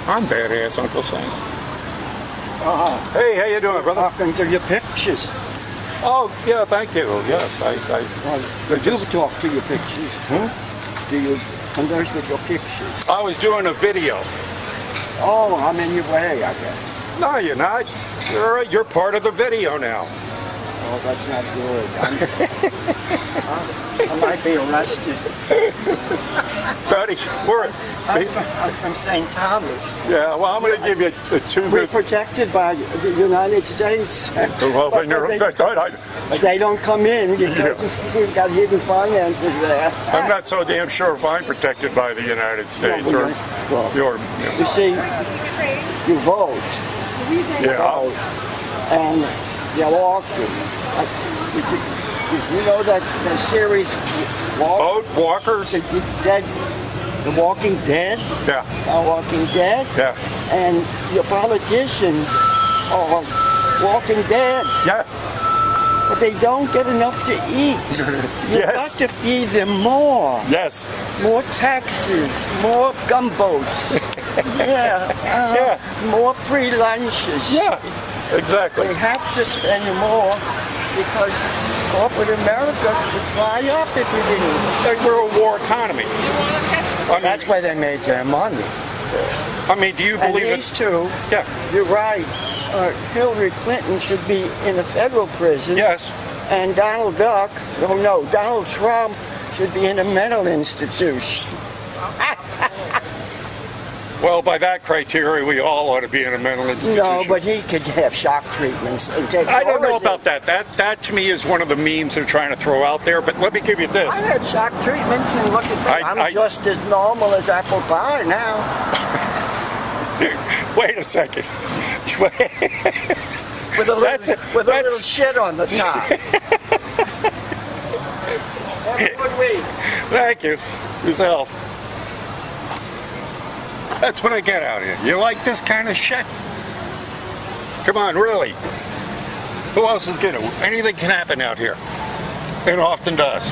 I'm badass, Uncle Sam. Hey, how you doing, brother? Talking to your pictures. Oh, yeah, thank you. Yes, Do you talk to your pictures? Do you converse with your pictures? I was doing a video. Oh, I'm in your way, I guess. No, you're not. You're part of the video now. Oh, that's not good. I might be arrested. Buddy, I'm from St. Thomas. yeah, well, I'm going to give you the 2 We're protected by the United States. Well, But they don't come in because we've got hidden finances there. I'm not so damn sure if I'm protected by the United States or your. You see, you vote. Yeah. And you're walking. You know that the series Vote walkers? The Walking Dead? Yeah. Walking Dead? Yeah. And your politicians are Walking Dead. Yeah. But they don't get enough to eat. You've Yes. got to feed them more. Yes. More taxes, more gumbos. Yeah. More free lunches. Yeah. Exactly. They have to spend more because corporate America would dry up if you didn't. We're a war economy. That's why they made their money. I mean, do you believe and these two, Yeah. you're right. Hillary Clinton should be in a federal prison. Yes. And Donald Trump should be in a mental institution. Well, by that criteria, we all ought to be in a mental institution. No, but he could have shock treatments and take. I don't know about that. That to me is one of the memes they're trying to throw out there. But let me give you this. I had shock treatments, and look at me. I'm just as normal as apple pie now. Wait a second. With a little shit on the top. Have a good week. Thank you. Yourself. That's what I get out here. You like this kind of shit? Come on, really. Who else is gonna? Anything can happen out here. It often does.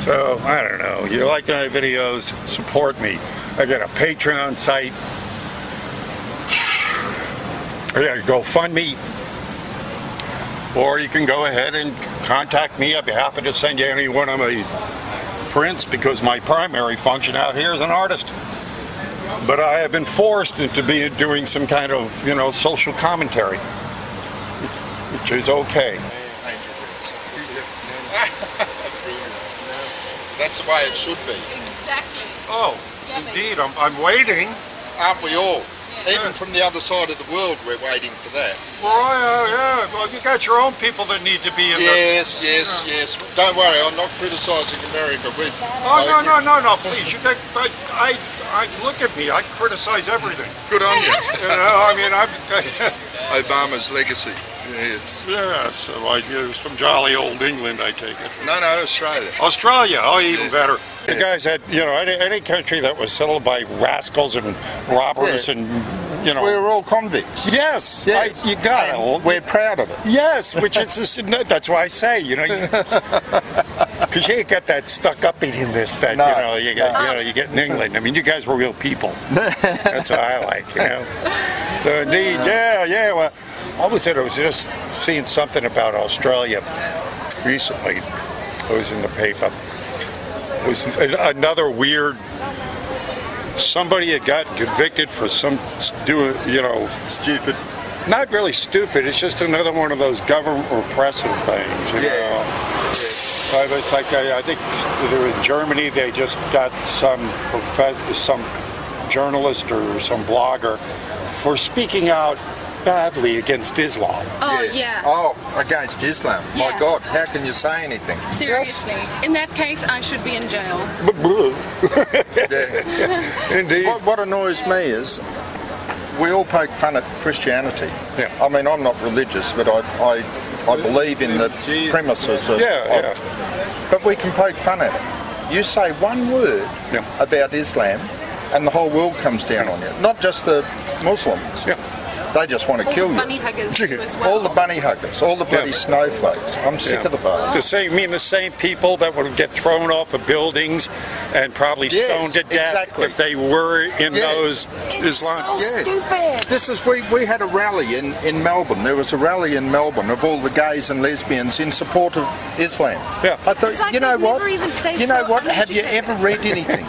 So, I don't know. You like my videos, support me. I got a Patreon site. I got GoFundMe. Or you can go ahead and contact me. I'd be happy to send you any one of my prints because my primary function out here is an artist. But I have been forced into doing some kind of, social commentary, which is okay. That's the way it should be. Exactly. Oh, indeed. I'm waiting. Aren't we all? Even from the other side of the world, we're waiting for that. Well, yeah. Well, you got your own people that need to be in Yes. Don't worry, I'm not criticising America. No, please. Look at me. I criticize everything. Good on you. I'm... Obama's legacy. Yes. Yeah, so it was from jolly old England, I take it. No, Australia. Australia, even better. You guys had, any country that was settled by rascals and robbers and, We're all convicts. Yes, you got it. We're proud of it. Yes, which is, that's why I say, because you ain't got that stuck-uppiness that, you get in England. I mean, you guys were real people. That's what I like, So indeed, yeah, well, I was just seeing something about Australia recently. It was in the paper. It was another weird. Somebody had gotten convicted for stupid. Not really stupid. It's just another one of those government repressive things. It's like I think in Germany they just got some journalist or some blogger for speaking out badly against Islam. Oh, yeah. Oh, against Islam. Yeah. My God, how can you say anything? Seriously. In that case, I should be in jail. Indeed. What annoys me is we all poke fun at Christianity. Yeah. I mean, I'm not religious, but I believe in the premises of... But we can poke fun at it. You say one word about Islam and the whole world comes down on you. Not just the Muslims. Yeah. They just want to kill you. Bunny huggers too as well. All the bunny huggers, all the bloody snowflakes. I'm sick of the bunnies. The same people that would get thrown off of buildings and probably stoned to death if they were in those Islam. So stupid. This is we had a rally in Melbourne. There was a rally in Melbourne of all the gays and lesbians in support of Islam. Yeah. I thought, like you know what? You know what? Have you ever read anything?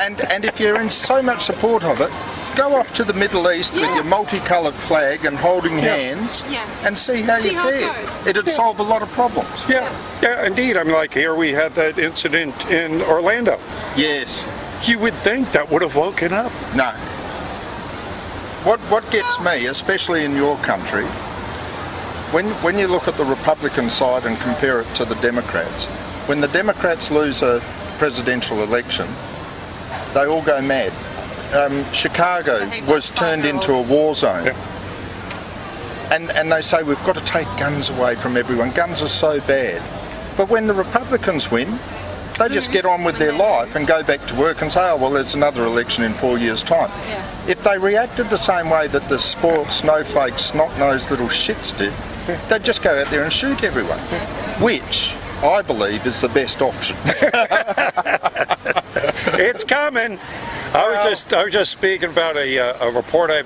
and if you're in so much support of it, go off to the Middle East with your multicoloured flag and holding hands and see how you fare. It'd solve a lot of problems. Yeah, indeed. I'm like, here we had that incident in Orlando. Yes. You would think that would have woken up. No. What gets me, especially in your country, when you look at the Republican side and compare it to the Democrats, when the Democrats lose a presidential election, they all go mad. Chicago was turned into a war zone. And they say we've got to take guns away from everyone. Guns are so bad. But when the Republicans win, they just get on with their life and go back to work and say, oh, well, there's another election in 4 years' time. If they reacted the same way that the spoiled snowflake, snot-nosed little shits did, they'd just go out there and shoot everyone, which I believe is the best option. It's coming. I was just speaking about a report I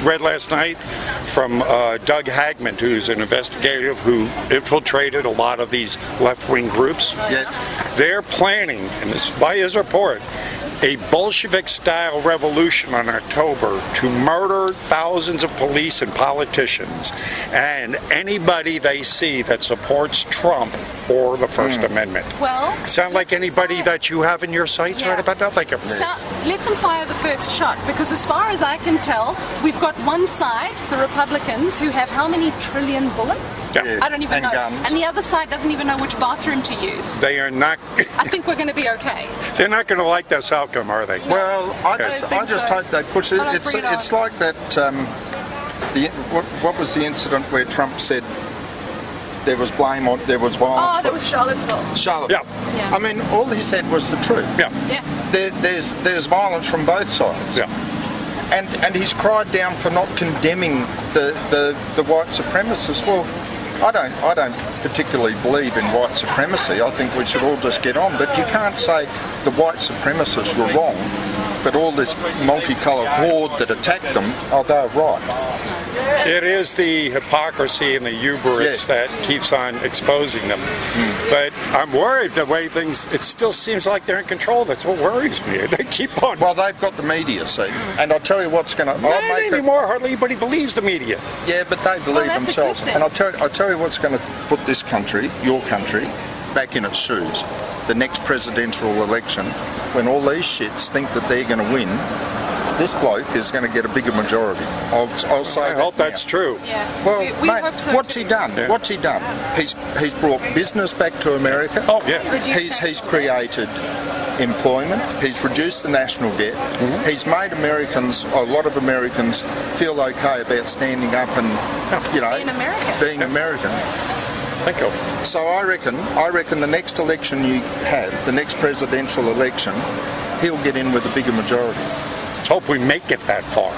read last night from Doug Hagman, who's an investigative who infiltrated a lot of these left-wing groups. They're planning, and this is by his report, a Bolshevik-style revolution in October to murder thousands of police and politicians and anybody they see that supports Trump or the First Amendment. Well, sound like anybody that you have in your sights right about now? Like let them fire the first shot, because as far as I can tell, we've got one side, the Republicans, who have how many trillion bullets? I don't even know. Guns. And the other side doesn't even know which bathroom to use. They are not. I think we're going to be okay. They're not going to like this outcome, are they? Well, I just hope they push it. It's like that. What was the incident where Trump said there was blame on, there was violence? Oh, that was Charlottesville. Charlottesville. Yeah. I mean, all he said was the truth. There's violence from both sides. And he's cried down for not condemning the white supremacists. Well, I don't particularly believe in white supremacy. I think we should all just get on. But you can't say the white supremacists were wrong, but all this multicoloured horde that attacked them, they're right. It is the hypocrisy and the hubris that keeps on exposing them. But I'm worried the way things, it still seems like they're in control. That's what worries me. They keep on. Well, they've got the media, see. And I'll tell you what's going to... Not anymore. Hardly anybody believes the media. Yeah, but they believe themselves. And I'll tell you what's going to put this country, your country, back in its shoes. The next presidential election, when all these shits think that they're going to win, this bloke is going to get a bigger majority. I'll say. I hope that's true. Yeah. Well, we mate, hope so what's too. he done? What's he done? He's brought business back to America. Oh yeah. He's created employment. He's reduced the national debt. He's made Americans, a lot of Americans, feel okay about standing up and being American. Thank you. So I reckon the next election you have, the next presidential election, he'll get in with a bigger majority. Let's hope we make it that far.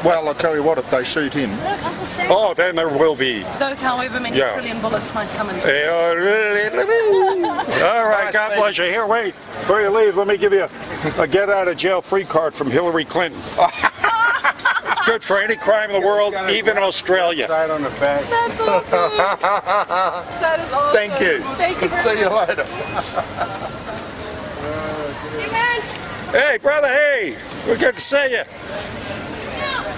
Well, I'll tell you what, if they shoot him... Oh, then there will be. Those however many trillion bullets might come in. All right, God bless you. Here, wait. Before you leave, let me give you a get-out-of-jail-free card from Hillary Clinton. It's good for any crime in the world, even Australia. Right on the back. That's awesome. That is awesome. Thank you. Thank you. See you later. Hey, brother, hey. We're good to see you.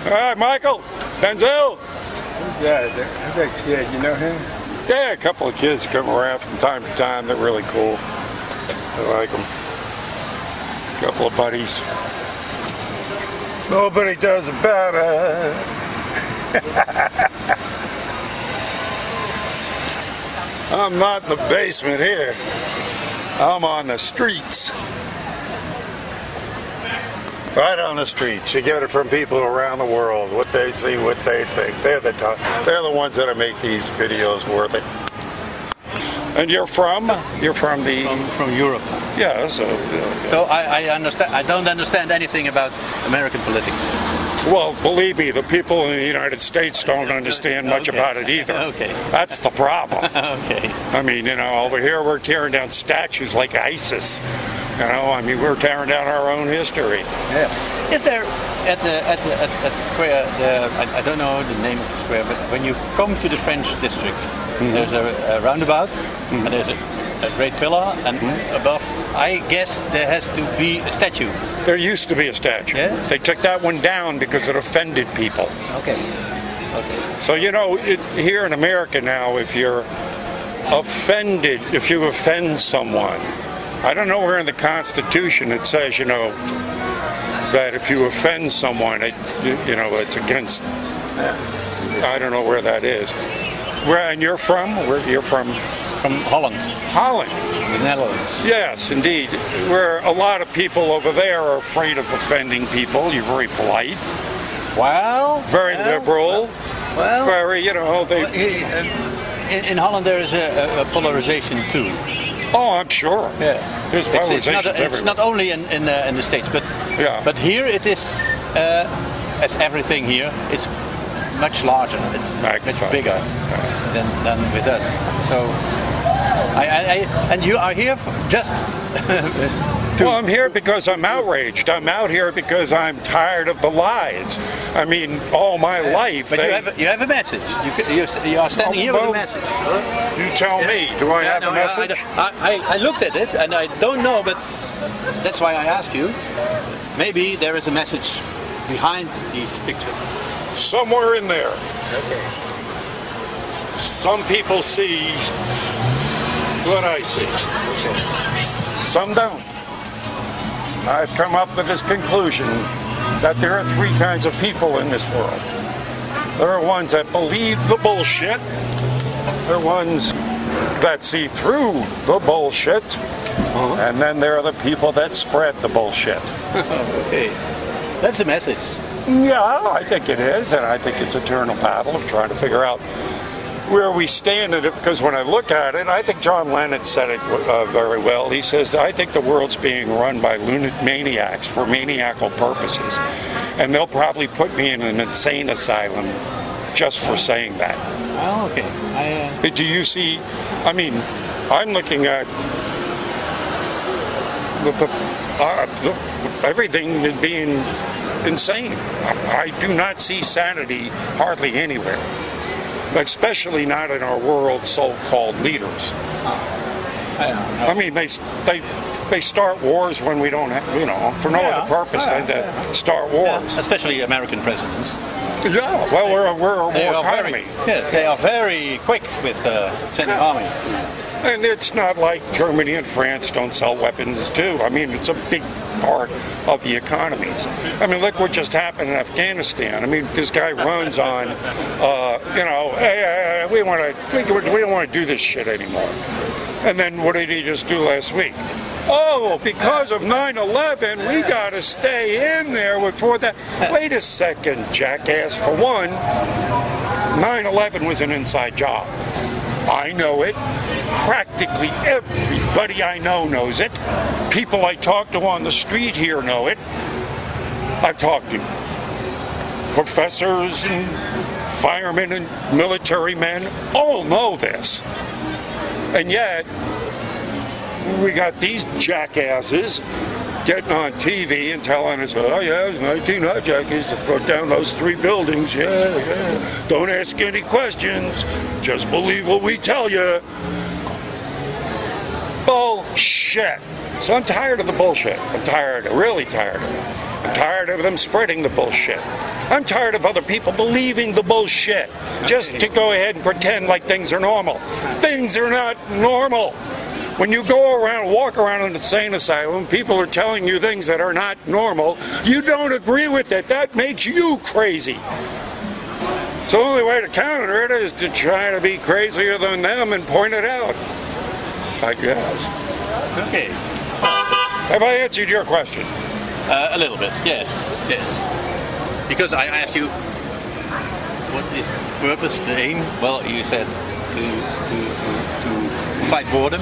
All right, Michael. Denzel. Yeah, who's that kid? You know him? Yeah, a couple of kids come around from time to time. They're really cool. I like them. A couple of buddies. Nobody does it better. I'm not in the basement here. I'm on the streets. Right on the streets. You get it from people around the world. What they see, what they think. They're the ones that make these videos worth it. And you're from? You're from the... From Europe. Yeah, So I understand. I don't understand anything about American politics. Well, believe me, the people in the United States don't understand much about it either. Okay. That's the problem. Okay. I mean, over here we're tearing down statues like ISIS. I mean, we're tearing down our own history. Yeah. Is there at the square? I don't know the name of the square, but when you come to the French district, there's a roundabout, and there's a great pillar, and above, I guess there has to be a statue. There used to be a statue. Yeah? They took that one down because it offended people. Okay. So, here in America now, if you're offended, if you offend someone, I don't know where in the Constitution it says, that if you offend someone, it's against, I don't know where that is. And you're from? Where you're from? From Holland. Holland. The Netherlands. Yes, indeed. Where a lot of people over there are afraid of offending people. You're very polite. Very liberal. Very, In Holland there is a polarization too. Oh, I'm sure. Yeah. There's polarization it's not only in the States, but here it is, as everything here, it's much larger. It's much bigger than with us. So, and you are here just. Well, I'm here because I'm outraged. I'm out here because I'm tired of the lies. I mean, all my life. But you have a message. You are standing here with a message. You tell me. Do I have a message? I looked at it and I don't know, but that's why I ask you. Maybe there is a message behind these pictures. Somewhere in there. Okay. Some people see what I see. Okay. Some don't. I've come up with this conclusion that there are three kinds of people in this world. There are ones that believe the bullshit. There are ones that see through the bullshit. And then there are the people that spread the bullshit. Okay. That's the message. Yeah, I think it is, and I think it's an eternal battle of trying to figure out where we stand in it, because when I look at it, I think John Lennon said it very well. He says, I think the world's being run by maniacs for maniacal purposes, and they'll probably put me in an insane asylum just for saying that. Oh, okay. Do you see, I mean, I'm looking at everything being insane. I do not see sanity hardly anywhere, especially not in our world's so-called leaders. I mean, they start wars when we don't have, for no other purpose than to start wars. Yeah, especially American presidents. Yeah, well, we're a war economy. Yes, they are very quick with sending army. And it's not like Germany and France don't sell weapons too. I mean, it's a big part of the economies. I mean, look what just happened in Afghanistan. I mean, this guy runs on, hey, we don't want to do this shit anymore. And then what did he just do last week? Oh, because of 9/11, we got to stay in there before that. Wait a second, jackass. For one, 9/11 was an inside job. I know it. Practically everybody I know knows it. People I talk to on the street here know it. I've talked to professors and firemen and military men. All know this. And yet, we got these jackasses getting on TV and telling us, oh yeah, it was 19 hijackers that brought down those 3 buildings. Yeah. Don't ask any questions. Just believe what we tell you. Bullshit. So I'm tired of the bullshit. Really tired of it. I'm tired of them spreading the bullshit. I'm tired of other people believing the bullshit just to go ahead and pretend like things are normal. Things are not normal. When you walk around an insane asylum, people are telling you things that are not normal. You don't agree with it. That makes you crazy. So the only way to counter it is to try to be crazier than them and point it out, I guess. Okay. Have I answered your question? A little bit, yes. Because I asked you, what is the purpose, the aim? Well, you said to fight boredom.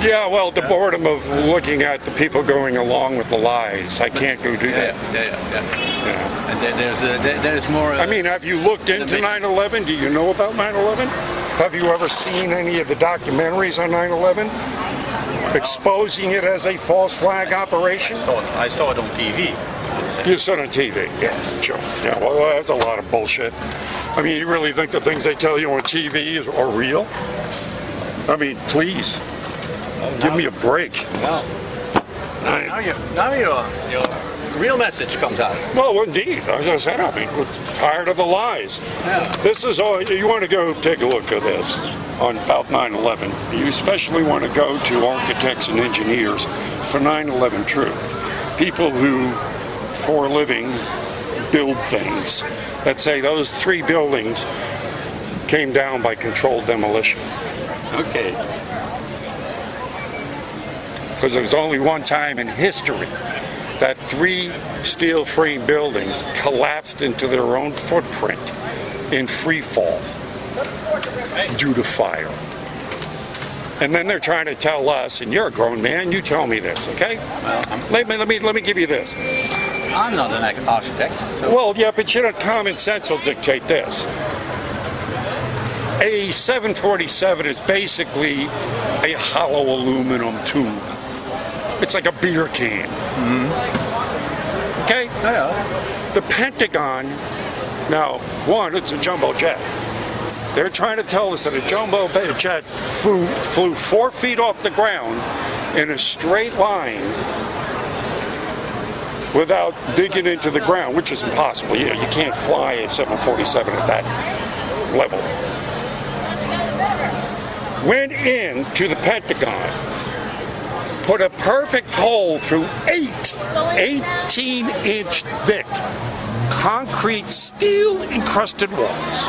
Yeah, well, the boredom of looking at the people going along with the lies. I can't go do that. Yeah. And there's more. I mean, have you looked into 9/11? Do you know about 9/11? Have you ever seen any of the documentaries on 9/11? Exposing it as a false flag operation? I saw it on TV. You saw it on TV? Yeah, sure. Yeah, well, that's a lot of bullshit. I mean, you really think the things they tell you on TV are real? I mean, please. Give me a break. Well, now your real message comes out. Well, indeed. As I said, I mean, we're tired of the lies. Yeah. This is all. You want to go take a look at this on about 9/11. You especially want to go to architects and engineers for 9/11 truth. People who, for a living, build things that say those 3 buildings came down by controlled demolition. Okay. Because there was only one time in history that 3 steel frame buildings collapsed into their own footprint in free fall due to fire. And then they're trying to tell us, and you're a grown man, you tell me this, okay? Well, let me give you this. I'm not an architect. So. Well, yeah, but you know, common sense will dictate this. A 747 is basically a hollow aluminum tube. It's like a beer can. Mm-hmm. Okay? Yeah. The Pentagon, now, one, it's a jumbo jet. They're trying to tell us that a jumbo jet flew 4 feet off the ground in a straight line without digging into the ground, which is impossible. You know, you can't fly a 747 at that level. Went into the Pentagon, put a perfect hole through 18-inch thick concrete steel encrusted walls,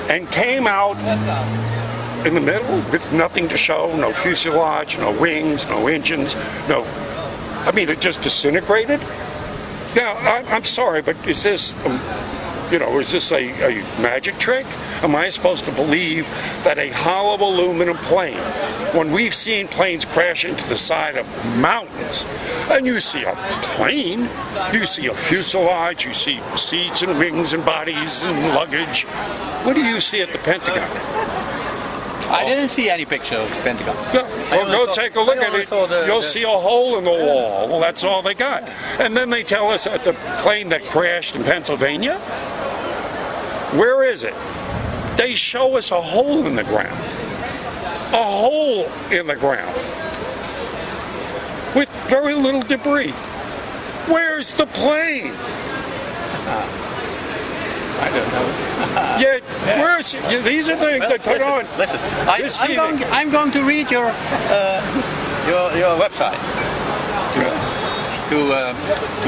and came out in the middle with nothing to show, no fuselage, no wings, no engines, no. I mean, it just disintegrated. Now, I'm sorry, but is this, is this a magic trick? Am I supposed to believe that a hollow aluminum plane, when we've seen planes crash into the side of mountains, and you see a plane, you see a fuselage, you see seats and wings and bodies and luggage. What do you see at the Pentagon? I didn't see any picture of the Pentagon. Yeah, well, go take a look at it. You'll see a hole in the wall. Well, that's all they got. And then they tell us that the plane that crashed in Pennsylvania, where is it? They show us a hole in the ground. A hole in the ground. With very little debris. Where's the plane? I don't know. Yeah, where's it? These are things they put on. Listen, I'm going to read your website to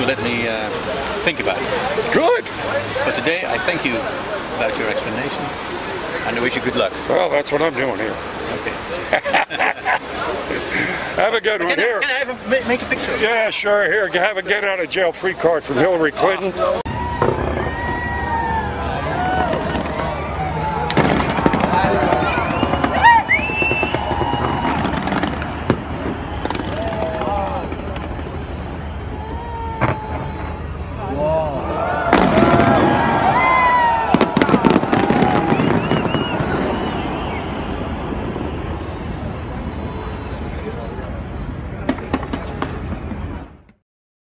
let me think about it. Good. But today, I thank you about your explanation, and I wish you good luck. Well, that's what I'm doing here. Okay. Have a good one. Here. Can I make a picture? Yeah, sure. Here, have a get out of jail free card from Hillary Clinton.